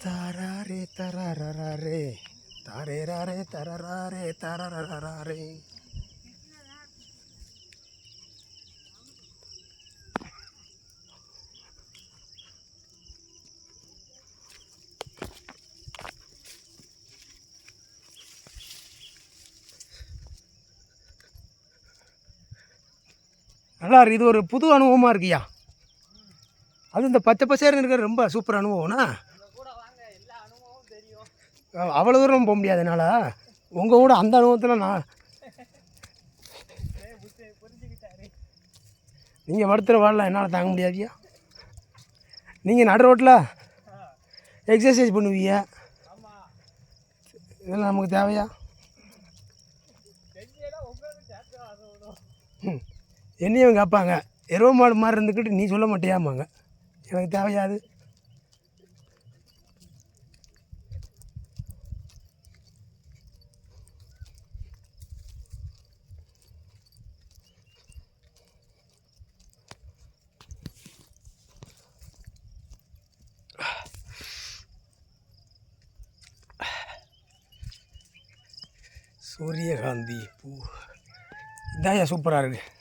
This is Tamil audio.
தராரே தரரரே தரேராரே தரராரே தரரரரே. நல்லா இருக்கு. இது ஒரு புது அனுபவமாக இருக்குய்யா. அது இந்த பச்சை பசேர்னு இருக்கிற ரொம்ப சூப்பர் அனுபவம்னா. அவ்வளோ தூரம் போக முடியாது என்னால். உங்கள் கூட அந்த அனுபவத்தில் நான் நீங்கள் மருத்துவ வாழலாம், என்னால் தாங்க முடியாதியா. நீங்கள் நடு ரோட்டில் எக்ஸசைஸ் பண்ணுவீங்க, இதெல்லாம் நமக்கு தேவையா? என்னையும் கேட்பாங்க, எருவ மாடு மாதிரி இருந்துக்கிட்டு நீ சொல்ல மாட்டியாமாங்க. எனக்கு தேவையாது. சூரியகாந்தி பூ இதாயா சூப்பராக இருக்குது.